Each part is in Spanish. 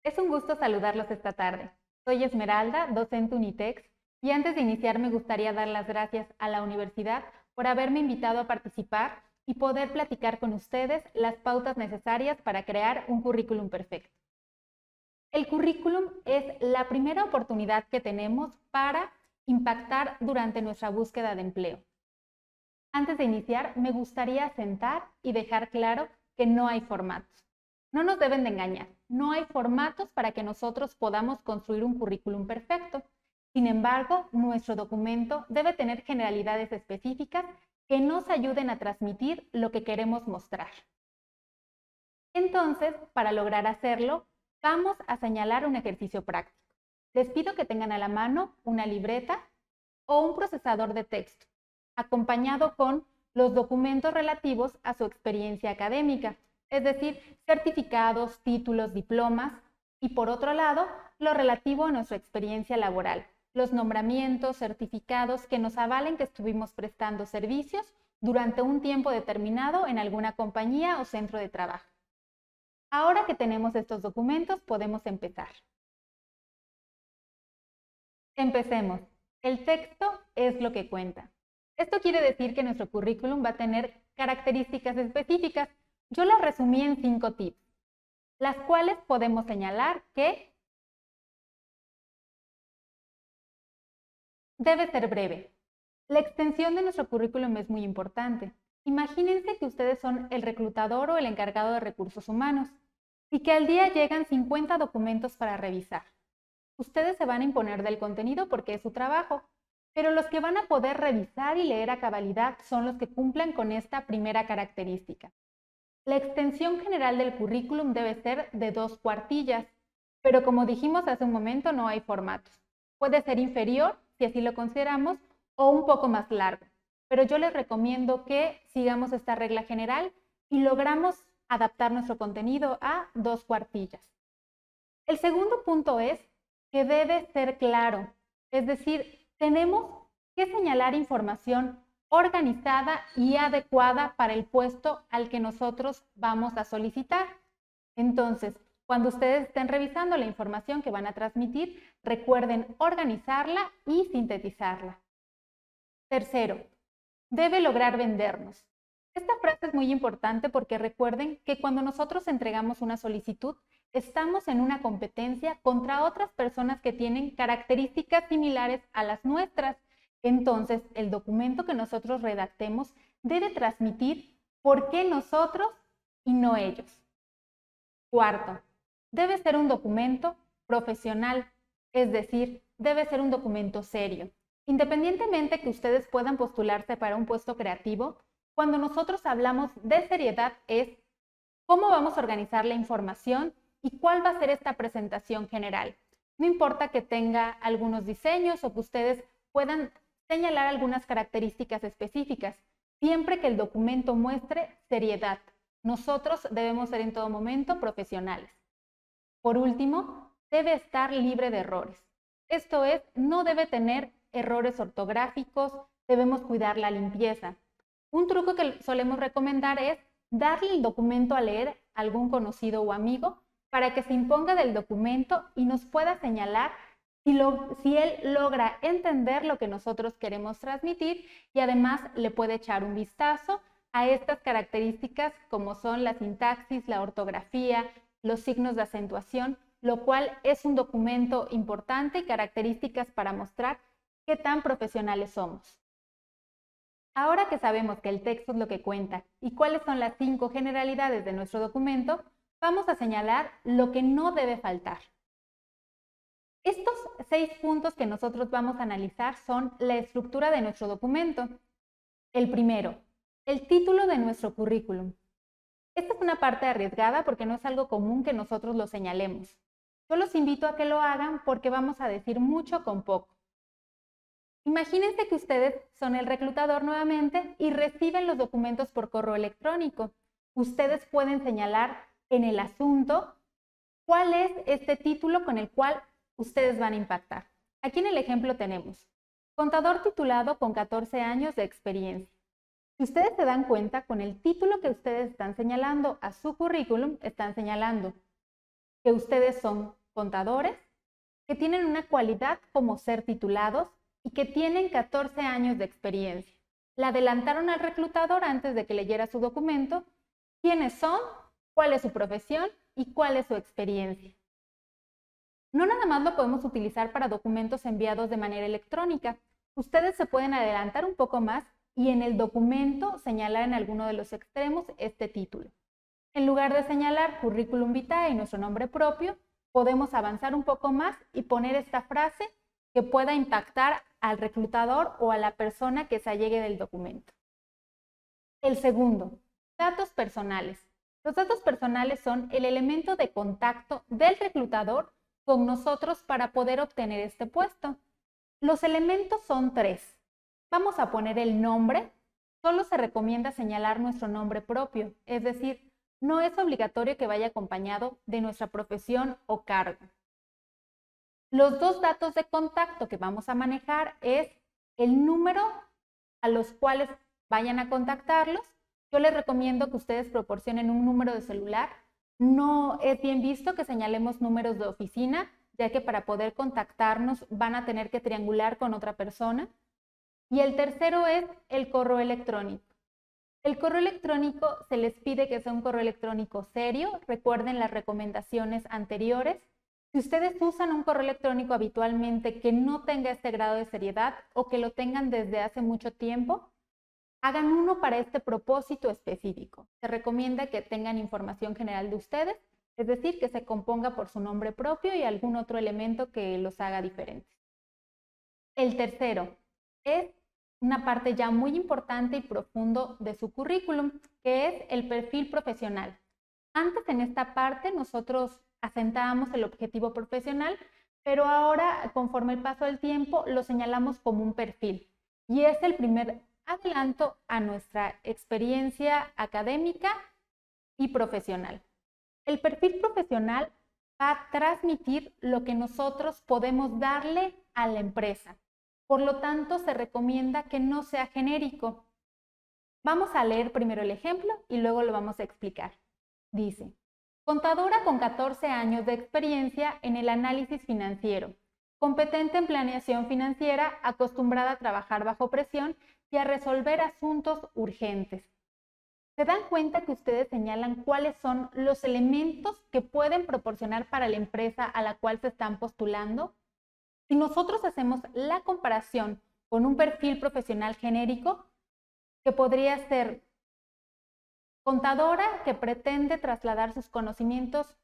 Es un gusto saludarlos esta tarde. Soy Esmeralda, docente Unitex, y antes de iniciar me gustaría dar las gracias a la universidad por haberme invitado a participar y poder platicar con ustedes las pautas necesarias para crear un currículum perfecto. El currículum es la primera oportunidad que tenemos para impactar durante nuestra búsqueda de empleo. Antes de iniciar, me gustaría sentar y dejar claro que no hay formatos. No nos deben de engañar, no hay formatos para que nosotros podamos construir un currículum perfecto. Sin embargo, nuestro documento debe tener generalidades específicas que nos ayuden a transmitir lo que queremos mostrar. Entonces, para lograr hacerlo, vamos a señalar un ejercicio práctico. Les pido que tengan a la mano una libreta o un procesador de texto, acompañado con los documentos relativos a su experiencia académica, es decir, certificados, títulos, diplomas, y por otro lado, lo relativo a nuestra experiencia laboral, los nombramientos, certificados que nos avalen que estuvimos prestando servicios durante un tiempo determinado en alguna compañía o centro de trabajo. Ahora que tenemos estos documentos, podemos empezar. Empecemos. El texto es lo que cuenta. Esto quiere decir que nuestro currículum va a tener características específicas. Yo las resumí en 5 tips, las cuales podemos señalar que debe ser breve. La extensión de nuestro currículum es muy importante. Imagínense que ustedes son el reclutador o el encargado de recursos humanos y que al día llegan 50 documentos para revisar. Ustedes se van a imponer del contenido porque es su trabajo, pero los que van a poder revisar y leer a cabalidad son los que cumplan con esta primera característica. La extensión general del currículum debe ser de 2 cuartillas, pero como dijimos hace un momento, no hay formatos. Puede ser inferior, si así lo consideramos, o un poco más largo, pero yo les recomiendo que sigamos esta regla general y logramos adaptar nuestro contenido a 2 cuartillas. El segundo punto es que debe ser claro, es decir, tenemos que señalar información organizada y adecuada para el puesto al que nosotros vamos a solicitar. Entonces, cuando ustedes estén revisando la información que van a transmitir, recuerden organizarla y sintetizarla. Tercero, debe lograr vendernos. Esta frase es muy importante porque recuerden que cuando nosotros entregamos una solicitud, estamos en una competencia contra otras personas que tienen características similares a las nuestras. Entonces, el documento que nosotros redactemos debe transmitir por qué nosotros y no ellos. Cuarto, debe ser un documento profesional, es decir, debe ser un documento serio. Independientemente que ustedes puedan postularse para un puesto creativo, cuando nosotros hablamos de seriedad es cómo vamos a organizar la información y cuál va a ser esta presentación general. No importa que tenga algunos diseños o que ustedes puedan señalar algunas características específicas, siempre que el documento muestre seriedad. Nosotros debemos ser en todo momento profesionales. Por último, debe estar libre de errores. Esto es, no debe tener errores ortográficos, debemos cuidar la limpieza. Un truco que solemos recomendar es darle el documento a leer a algún conocido o amigo para que se imponga del documento y nos pueda señalar si él logra entender lo que nosotros queremos transmitir y además le puede echar un vistazo a estas características como son la sintaxis, la ortografía, los signos de acentuación, lo cual es un documento importante y características para mostrar qué tan profesionales somos. Ahora que sabemos que el texto es lo que cuenta y cuáles son las 5 generalidades de nuestro documento, vamos a señalar lo que no debe faltar. Estos 6 puntos que nosotros vamos a analizar son la estructura de nuestro documento. El primero, el título de nuestro currículum. Esta es una parte arriesgada porque no es algo común que nosotros lo señalemos. Yo los invito a que lo hagan porque vamos a decir mucho con poco. Imagínense que ustedes son el reclutador nuevamente y reciben los documentos por correo electrónico. Ustedes pueden señalar en el asunto cuál es este título con el cual ustedes van a impactar. Aquí en el ejemplo tenemos contador titulado con 14 años de experiencia. Si ustedes se dan cuenta, con el título que ustedes están señalando a su currículum, están señalando que ustedes son contadores, que tienen una cualidad como ser titulados y que tienen 14 años de experiencia. Le adelantaron al reclutador antes de que leyera su documento quiénes son, cuál es su profesión y cuál es su experiencia. No nada más lo podemos utilizar para documentos enviados de manera electrónica. Ustedes se pueden adelantar un poco más y en el documento señalar en alguno de los extremos este título. En lugar de señalar currículum vitae y nuestro nombre propio, podemos avanzar un poco más y poner esta frase que pueda impactar al reclutador o a la persona que se allegue del documento. El segundo, datos personales. Los datos personales son el elemento de contacto del reclutador con nosotros para poder obtener este puesto. Los elementos son 3. Vamos a poner el nombre. Solo se recomienda señalar nuestro nombre propio, es decir, no es obligatorio que vaya acompañado de nuestra profesión o cargo. Los 2 datos de contacto que vamos a manejar es el número a los cuales vayan a contactarlos. Yo les recomiendo que ustedes proporcionen un número de celular. No es bien visto que señalemos números de oficina, ya que para poder contactarnos van a tener que triangular con otra persona. Y el tercero es el correo electrónico. El correo electrónico se les pide que sea un correo electrónico serio. Recuerden las recomendaciones anteriores. Si ustedes usan un correo electrónico habitualmente que no tenga este grado de seriedad o que lo tengan desde hace mucho tiempo, hagan uno para este propósito específico. Se recomienda que tengan información general de ustedes, es decir, que se componga por su nombre propio y algún otro elemento que los haga diferentes. El tercero es una parte ya muy importante y profundo de su currículum, que es el perfil profesional. Antes en esta parte nosotros asentábamos el objetivo profesional, pero ahora conforme el paso del tiempo lo señalamos como un perfil y es el primer adelanto a nuestra experiencia académica y profesional. El perfil profesional va a transmitir lo que nosotros podemos darle a la empresa. Por lo tanto, se recomienda que no sea genérico. Vamos a leer primero el ejemplo y luego lo vamos a explicar. Dice, contadora con 14 años de experiencia en el análisis financiero, competente en planeación financiera, acostumbrada a trabajar bajo presión y a resolver asuntos urgentes. ¿Se dan cuenta que ustedes señalan cuáles son los elementos que pueden proporcionar para la empresa a la cual se están postulando? Si nosotros hacemos la comparación con un perfil profesional genérico, que podría ser contadora que pretende trasladar sus conocimientos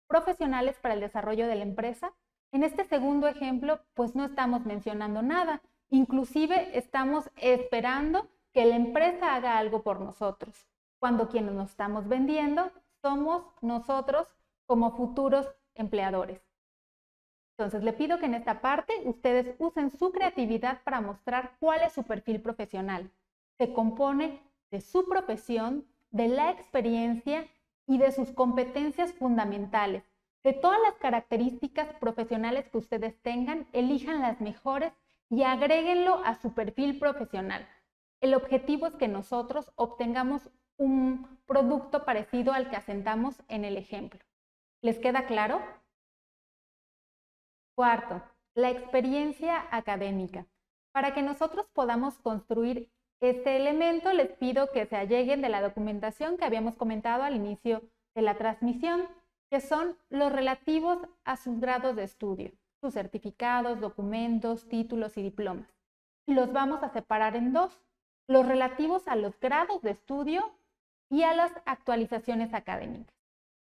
profesionales para el desarrollo de la empresa, en este segundo ejemplo, pues no estamos mencionando nada. Inclusive estamos esperando que la empresa haga algo por nosotros, cuando quienes nos estamos vendiendo somos nosotros como futuros empleadores. Entonces, le pido que en esta parte ustedes usen su creatividad para mostrar cuál es su perfil profesional. Se compone de su profesión, de la experiencia y de sus competencias fundamentales. De todas las características profesionales que ustedes tengan, elijan las mejores y agréguenlo a su perfil profesional. El objetivo es que nosotros obtengamos un producto parecido al que asentamos en el ejemplo. ¿Les queda claro? Cuarto, la experiencia académica. Para que nosotros podamos construir este elemento, les pido que se alleguen de la documentación que habíamos comentado al inicio de la transmisión, que son los relativos a sus grados de estudio, sus certificados, documentos, títulos y diplomas. Y los vamos a separar en 2, los relativos a los grados de estudio y a las actualizaciones académicas.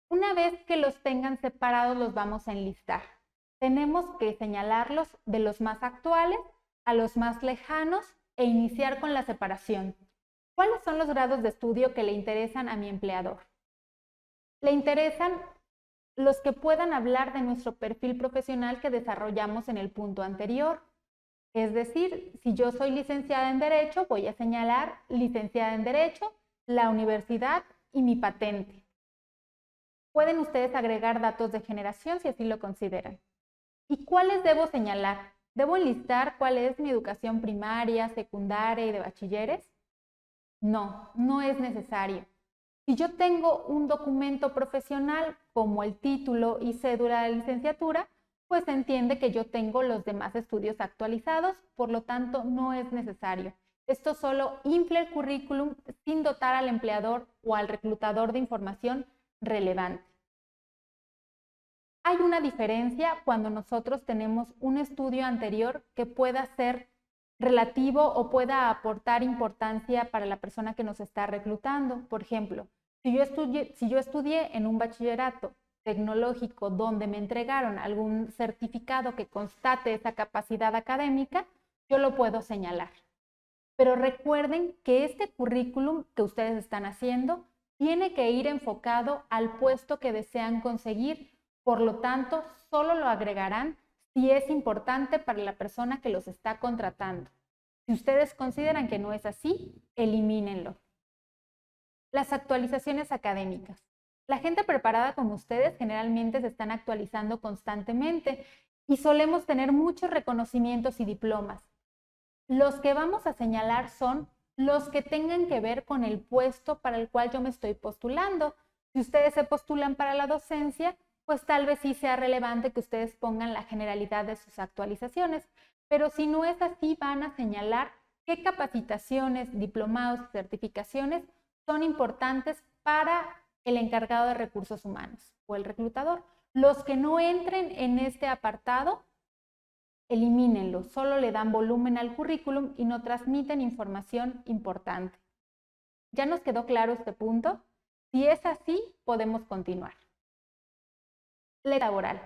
Una vez que los tengan separados, los vamos a enlistar. Tenemos que señalarlos de los más actuales a los más lejanos e iniciar con la separación. ¿Cuáles son los grados de estudio que le interesan a mi empleador? Le interesan los que puedan hablar de nuestro perfil profesional que desarrollamos en el punto anterior. Es decir, si yo soy licenciada en Derecho, voy a señalar licenciada en Derecho, la universidad y mi patente. Pueden ustedes agregar datos de generación si así lo consideran. ¿Y cuáles debo señalar? ¿Debo enlistar cuál es mi educación primaria, secundaria y de bachilleres? No, no es necesario. Si yo tengo un documento profesional como el título y cédula de licenciatura, pues se entiende que yo tengo los demás estudios actualizados, por lo tanto no es necesario. Esto solo infla el currículum sin dotar al empleador o al reclutador de información relevante. Hay una diferencia cuando nosotros tenemos un estudio anterior que pueda ser relativo o pueda aportar importancia para la persona que nos está reclutando. Por ejemplo, si yo estudié en un bachillerato tecnológico donde me entregaron algún certificado que constate esa capacidad académica, yo lo puedo señalar. Pero recuerden que este currículum que ustedes están haciendo tiene que ir enfocado al puesto que desean conseguir. Por lo tanto, solo lo agregarán si es importante para la persona que los está contratando. Si ustedes consideran que no es así, elimínenlo. Las actualizaciones académicas. La gente preparada como ustedes generalmente se están actualizando constantemente y solemos tener muchos reconocimientos y diplomas. Los que vamos a señalar son los que tengan que ver con el puesto para el cual yo me estoy postulando. Si ustedes se postulan para la docencia, pues tal vez sí sea relevante que ustedes pongan la generalidad de sus actualizaciones, pero si no es así, van a señalar qué capacitaciones, diplomados y certificaciones son importantes para el encargado de recursos humanos o el reclutador. Los que no entren en este apartado, elimínenlo, solo le dan volumen al currículum y no transmiten información importante. ¿Ya nos quedó claro este punto? Si es así, podemos continuar. Laboral.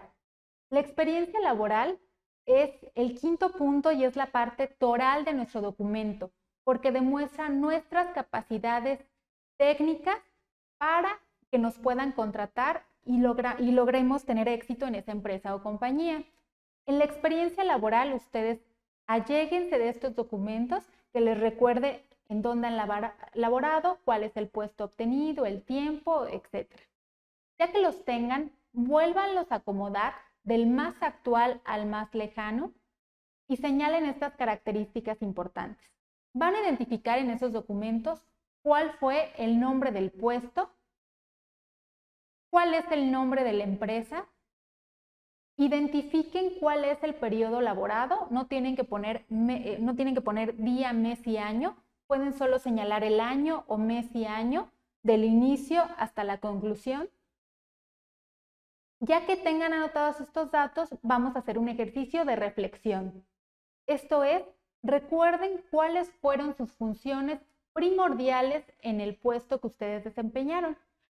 La experiencia laboral es el quinto punto y es la parte toral de nuestro documento, porque demuestra nuestras capacidades técnicas para que nos puedan contratar y logremos tener éxito en esa empresa o compañía. En la experiencia laboral, ustedes alléguense de estos documentos que les recuerde en dónde han laborado, cuál es el puesto obtenido, el tiempo, etc. Ya que los tengan, vuélvanlos a acomodar del más actual al más lejano y señalen estas características importantes. Van a identificar en esos documentos cuál fue el nombre del puesto, cuál es el nombre de la empresa. Identifiquen cuál es el periodo laborado, no tienen que poner día, mes y año, pueden solo señalar el año o mes y año del inicio hasta la conclusión. Ya que tengan anotados estos datos, vamos a hacer un ejercicio de reflexión. Esto es, recuerden cuáles fueron sus funciones primordiales en el puesto que ustedes desempeñaron.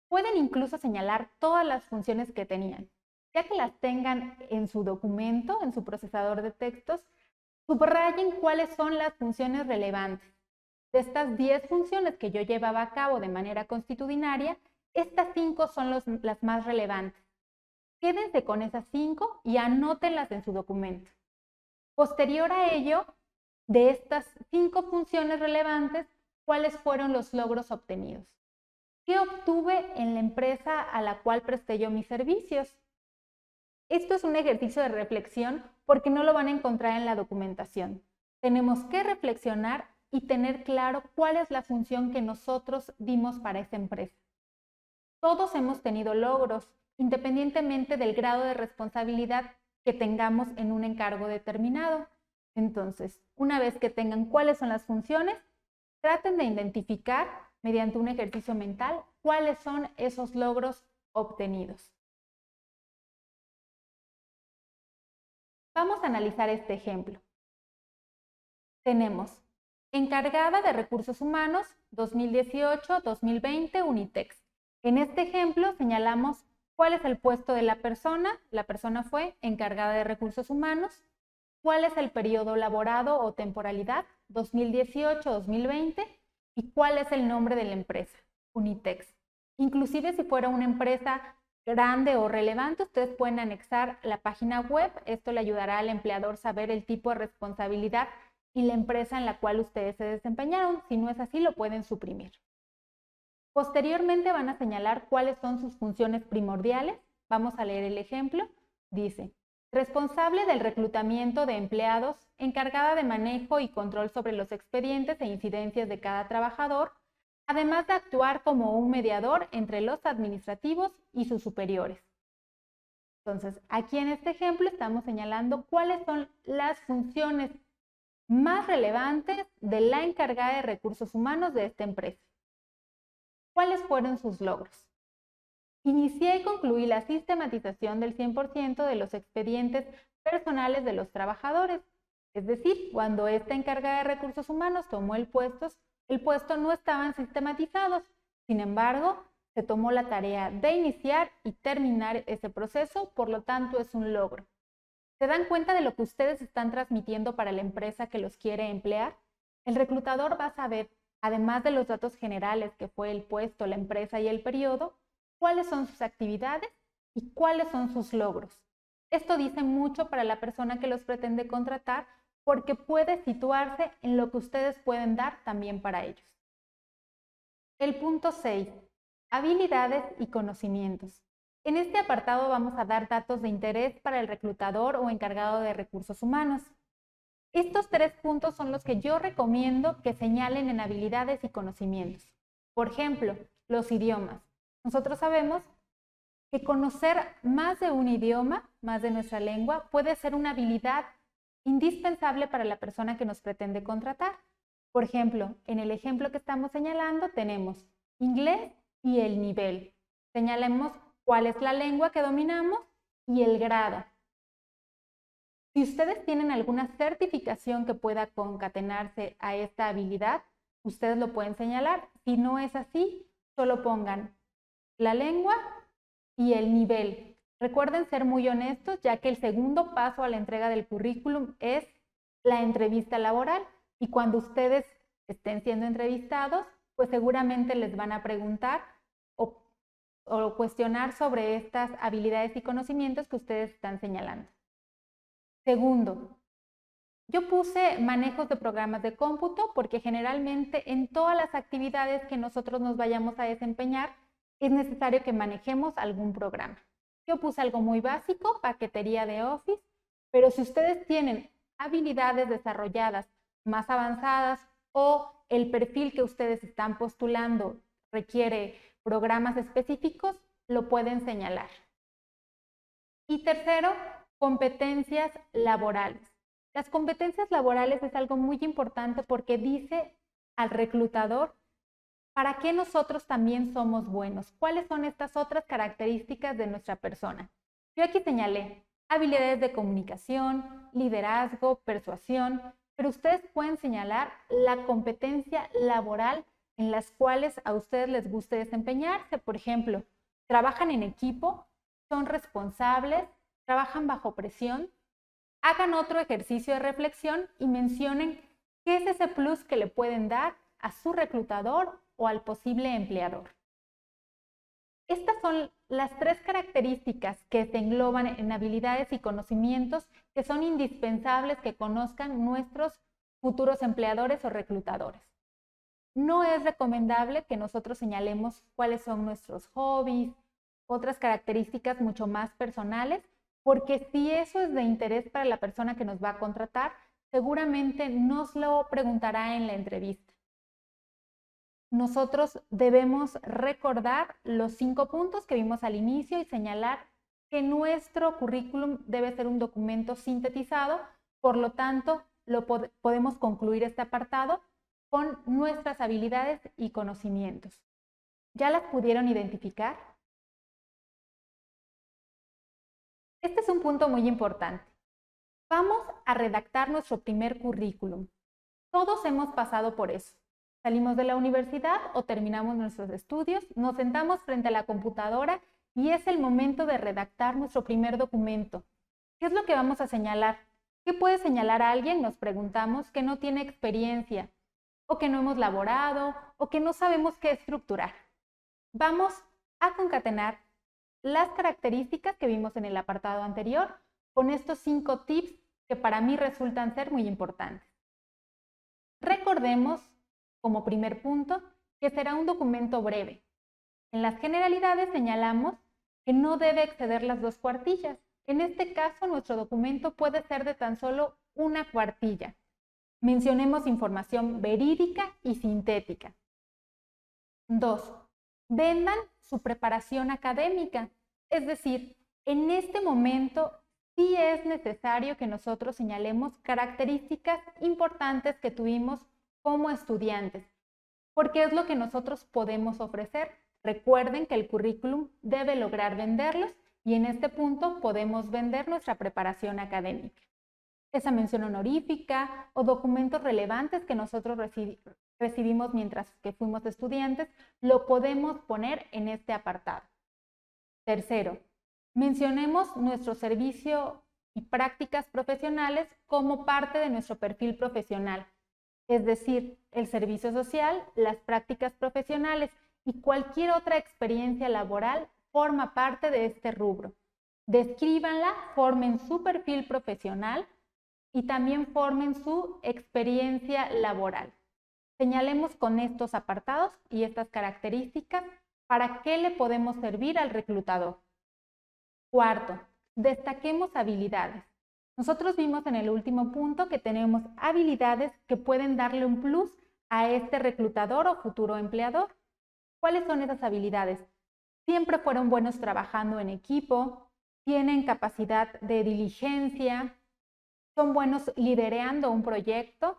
Pueden incluso señalar todas las funciones que tenían. Ya que las tengan en su documento, en su procesador de textos, subrayen cuáles son las funciones relevantes. De estas 10 funciones que yo llevaba a cabo de manera constitucionaria, estas 5 son las más relevantes. Quédense con esas 5 y anótenlas en su documento. Posterior a ello, de estas 5 funciones relevantes, ¿cuáles fueron los logros obtenidos? ¿Qué obtuve en la empresa a la cual presté yo mis servicios? Esto es un ejercicio de reflexión porque no lo van a encontrar en la documentación. Tenemos que reflexionar y tener claro cuál es la función que nosotros dimos para esa empresa. Todos hemos tenido logros, independientemente del grado de responsabilidad que tengamos en un encargo determinado. Entonces, una vez que tengan cuáles son las funciones, traten de identificar mediante un ejercicio mental cuáles son esos logros obtenidos. Vamos a analizar este ejemplo. Tenemos encargada de recursos humanos 2018-2020 Unitex. En este ejemplo señalamos cuál es el puesto de la persona. La persona fue encargada de recursos humanos. ¿Cuál es el periodo laborado o temporalidad? 2018-2020. ¿Y cuál es el nombre de la empresa? Unitex. Inclusive si fuera una empresa grande o relevante, ustedes pueden anexar la página web. Esto le ayudará al empleador saber el tipo de responsabilidad y la empresa en la cual ustedes se desempeñaron. Si no es así, lo pueden suprimir. Posteriormente van a señalar cuáles son sus funciones primordiales. Vamos a leer el ejemplo. Dice, responsable del reclutamiento de empleados, encargada de manejo y control sobre los expedientes e incidencias de cada trabajador, además de actuar como un mediador entre los administrativos y sus superiores. Entonces, aquí en este ejemplo estamos señalando cuáles son las funciones más relevantes de la encargada de recursos humanos de esta empresa. ¿Cuáles fueron sus logros? Inicié y concluí la sistematización del 100% de los expedientes personales de los trabajadores. Es decir, cuando esta encargada de recursos humanos tomó el puesto no estaban sistematizados. Sin embargo, se tomó la tarea de iniciar y terminar ese proceso, por lo tanto es un logro. ¿Se dan cuenta de lo que ustedes están transmitiendo para la empresa que los quiere emplear? El reclutador va a saber, además de los datos generales que fue el puesto, la empresa y el periodo, cuáles son sus actividades y cuáles son sus logros. Esto dice mucho para la persona que los pretende contratar porque puede situarse en lo que ustedes pueden dar también para ellos. El punto 6. Habilidades y conocimientos. En este apartado vamos a dar datos de interés para el reclutador o encargado de recursos humanos. Estos 3 puntos son los que yo recomiendo que señalen en habilidades y conocimientos. Por ejemplo, los idiomas. Nosotros sabemos que conocer más de un idioma, más de nuestra lengua, puede ser una habilidad indispensable para la persona que nos pretende contratar. Por ejemplo, en el ejemplo que estamos señalando tenemos inglés y el nivel. Señalemos cuál es la lengua que dominamos y el grado. Si ustedes tienen alguna certificación que pueda concatenarse a esta habilidad, ustedes lo pueden señalar. Si no es así, solo pongan la lengua y el nivel. Recuerden ser muy honestos, ya que el segundo paso a la entrega del currículum es la entrevista laboral. Y cuando ustedes estén siendo entrevistados, pues seguramente les van a preguntar o cuestionar sobre estas habilidades y conocimientos que ustedes están señalando. Segundo, yo puse manejos de programas de cómputo porque generalmente en todas las actividades que nosotros nos vayamos a desempeñar es necesario que manejemos algún programa. Yo puse algo muy básico, paquetería de Office, pero si ustedes tienen habilidades desarrolladas más avanzadas o el perfil que ustedes están postulando requiere programas específicos, lo pueden señalar. Y tercero, competencias laborales. Las competencias laborales es algo muy importante porque dice al reclutador para qué nosotros también somos buenos. ¿Cuáles son estas otras características de nuestra persona? Yo aquí señalé habilidades de comunicación, liderazgo, persuasión, pero ustedes pueden señalar la competencia laboral en las cuales a ustedes les guste desempeñarse. Por ejemplo, trabajan en equipo, son responsables, trabajan bajo presión. Hagan otro ejercicio de reflexión y mencionen qué es ese plus que le pueden dar a su reclutador o al posible empleador. Estas son las 3 características que se engloban en habilidades y conocimientos que son indispensables que conozcan nuestros futuros empleadores o reclutadores. No es recomendable que nosotros señalemos cuáles son nuestros hobbies, otras características mucho más personales, porque si eso es de interés para la persona que nos va a contratar, seguramente nos lo preguntará en la entrevista. Nosotros debemos recordar los 5 puntos que vimos al inicio y señalar que nuestro currículum debe ser un documento sintetizado, por lo tanto, podemos concluir este apartado con nuestras habilidades y conocimientos. ¿Ya las pudieron identificar? Este es un punto muy importante. Vamos a redactar nuestro primer currículum. Todos hemos pasado por eso. Salimos de la universidad o terminamos nuestros estudios, nos sentamos frente a la computadora y es el momento de redactar nuestro primer documento. ¿Qué es lo que vamos a señalar? ¿Qué puede señalar a alguien? Nos preguntamos que no tiene experiencia o que no hemos laborado o que no sabemos qué estructurar. Vamos a concatenar las características que vimos en el apartado anterior con estos 5 tips que para mí resultan ser muy importantes. Recordemos, como primer punto, que será un documento breve. En las generalidades señalamos que no debe exceder las 2 cuartillas. En este caso, nuestro documento puede ser de tan solo 1 cuartilla. Mencionemos información verídica y sintética. 2. Vendan su preparación académica. Es decir, en este momento sí es necesario que nosotros señalemos características importantes que tuvimos como estudiantes, porque es lo que nosotros podemos ofrecer. Recuerden que el currículum debe lograr venderlos y en este punto podemos vender nuestra preparación académica. Esa mención honorífica o documentos relevantes que nosotros recibimos mientras que fuimos estudiantes, lo podemos poner en este apartado. Tercero, mencionemos nuestro servicio y prácticas profesionales como parte de nuestro perfil profesional, es decir, el servicio social, las prácticas profesionales y cualquier otra experiencia laboral forma parte de este rubro. Descríbanla, formen su perfil profesional y también formen su experiencia laboral. Señalemos con estos apartados y estas características para qué le podemos servir al reclutador. Cuarto, destaquemos habilidades. Nosotros vimos en el último punto que tenemos habilidades que pueden darle un plus a este reclutador o futuro empleador. ¿Cuáles son esas habilidades? Siempre fueron buenos trabajando en equipo, tienen capacidad de diligencia, son buenos liderando un proyecto.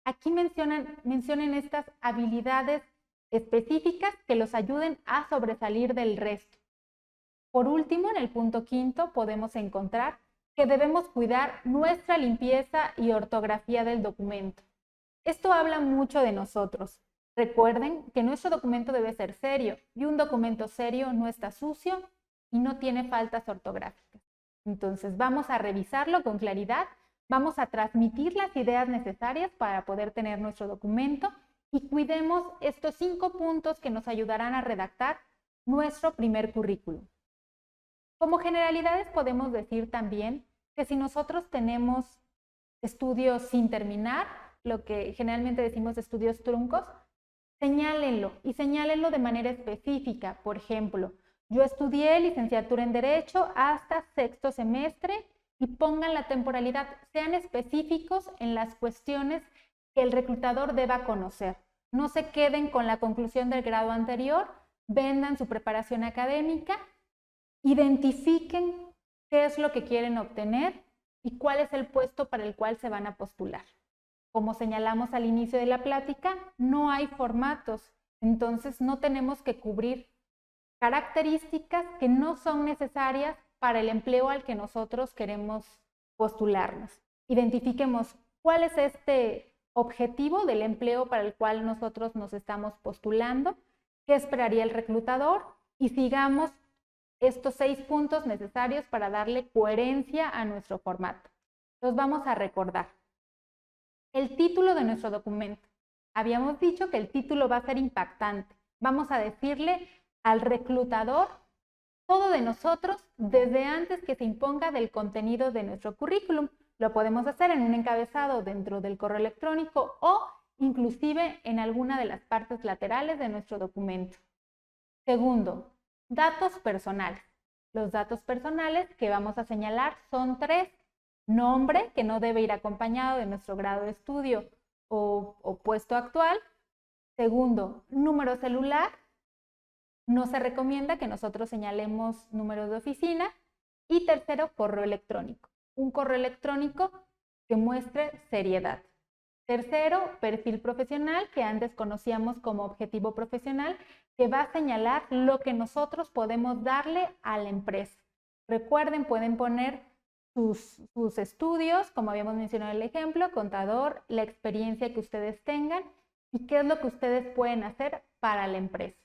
Aquí mencionen estas habilidades específicas que los ayuden a sobresalir del resto. Por último, en el punto quinto podemos encontrar que debemos cuidar nuestra limpieza y ortografía del documento. Esto habla mucho de nosotros. Recuerden que nuestro documento debe ser serio y un documento serio no está sucio y no tiene faltas ortográficas. Entonces vamos a revisarlo con claridad, vamos a transmitir las ideas necesarias para poder tener nuestro documento y cuidemos estos 5 puntos que nos ayudarán a redactar nuestro primer currículum. Como generalidades podemos decir también que si nosotros tenemos estudios sin terminar, lo que generalmente decimos estudios truncos, señálenlo y señálenlo de manera específica. Por ejemplo, yo estudié licenciatura en Derecho hasta 6º semestre y pongan la temporalidad, sean específicos en las cuestiones que el reclutador deba conocer. No se queden con la conclusión del grado anterior, vendan su preparación académica, identifiquen qué es lo que quieren obtener y cuál es el puesto para el cual se van a postular. Como señalamos al inicio de la plática, no hay formatos, entonces no tenemos que cubrir características que no son necesarias para el empleo al que nosotros queremos postularnos. Identifiquemos cuál es este objetivo del empleo para el cual nosotros nos estamos postulando, qué esperaría el reclutador y sigamos estos 6 puntos necesarios para darle coherencia a nuestro formato. Los vamos a recordar. El título de nuestro documento. Habíamos dicho que el título va a ser impactante. Vamos a decirle al reclutador todo de nosotros desde antes que se imponga del contenido de nuestro currículum. Lo podemos hacer en un encabezado dentro del correo electrónico o inclusive en alguna de las partes laterales de nuestro documento. Segundo, datos personales. Los datos personales que vamos a señalar son 3. Nombre, que no debe ir acompañado de nuestro grado de estudio o puesto actual. Segundo, número celular. No se recomienda que nosotros señalemos números de oficina. Y tercero, correo electrónico. Un correo electrónico que muestre seriedad. Tercero, perfil profesional, que antes conocíamos como objetivo profesional, que va a señalar lo que nosotros podemos darle a la empresa. Recuerden, pueden poner sus estudios, como habíamos mencionado en el ejemplo, contador, la experiencia que ustedes tengan y qué es lo que ustedes pueden hacer para la empresa.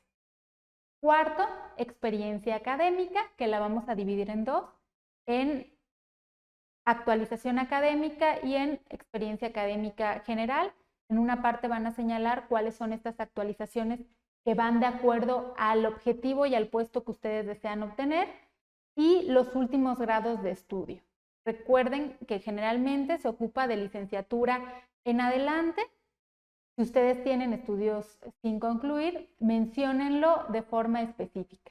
Cuarto, experiencia académica, que la vamos a dividir en 2, en actualización académica y en experiencia académica general. En una parte van a señalar cuáles son estas actualizaciones que van de acuerdo al objetivo y al puesto que ustedes desean obtener y los últimos grados de estudio. Recuerden que generalmente se ocupa de licenciatura en adelante. Si ustedes tienen estudios sin concluir, menciónenlo de forma específica.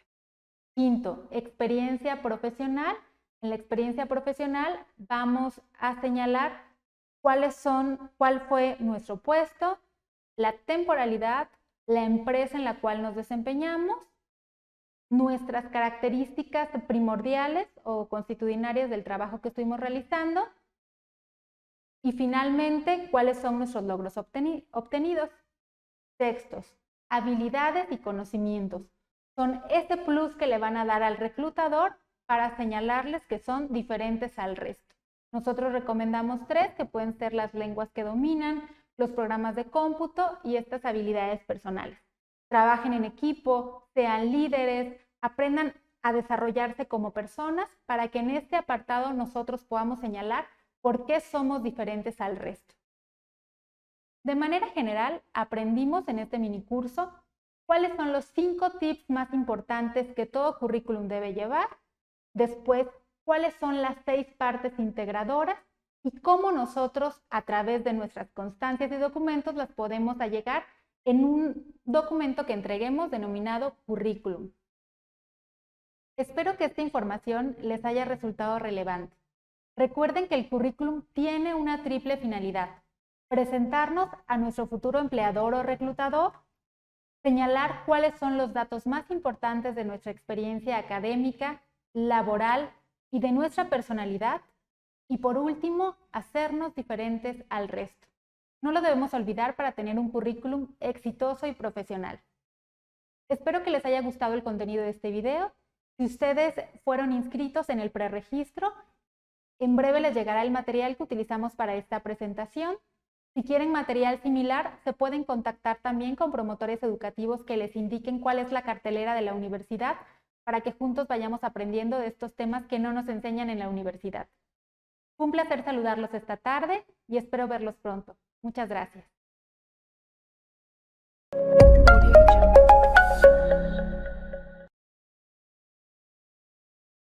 Quinto, experiencia profesional. En la experiencia profesional vamos a señalar cuál fue nuestro puesto, la temporalidad, la empresa en la cual nos desempeñamos, nuestras características primordiales o constitucionarias del trabajo que estuvimos realizando y finalmente cuáles son nuestros logros obtenidos. Textos, habilidades y conocimientos son ese plus que le van a dar al reclutador para señalarles que son diferentes al resto. Nosotros recomendamos 3 que pueden ser las lenguas que dominan, los programas de cómputo y estas habilidades personales. Trabajen en equipo, sean líderes, aprendan a desarrollarse como personas para que en este apartado nosotros podamos señalar por qué somos diferentes al resto. De manera general, aprendimos en este minicurso cuáles son los 5 tips más importantes que todo currículum debe llevar, después cuáles son las 6 partes integradoras y cómo nosotros a través de nuestras constancias y documentos las podemos allegar en un documento que entreguemos denominado currículum. Espero que esta información les haya resultado relevante. Recuerden que el currículum tiene una triple finalidad: presentarnos a nuestro futuro empleador o reclutador, señalar cuáles son los datos más importantes de nuestra experiencia académica, laboral y de nuestra personalidad, y por último, hacernos diferentes al resto. No lo debemos olvidar para tener un currículum exitoso y profesional. Espero que les haya gustado el contenido de este video. Si ustedes fueron inscritos en el preregistro, en breve les llegará el material que utilizamos para esta presentación. Si quieren material similar, se pueden contactar también con promotores educativos que les indiquen cuál es la cartelera de la universidad para que juntos vayamos aprendiendo de estos temas que no nos enseñan en la universidad. Fue un placer saludarlos esta tarde y espero verlos pronto. Muchas gracias.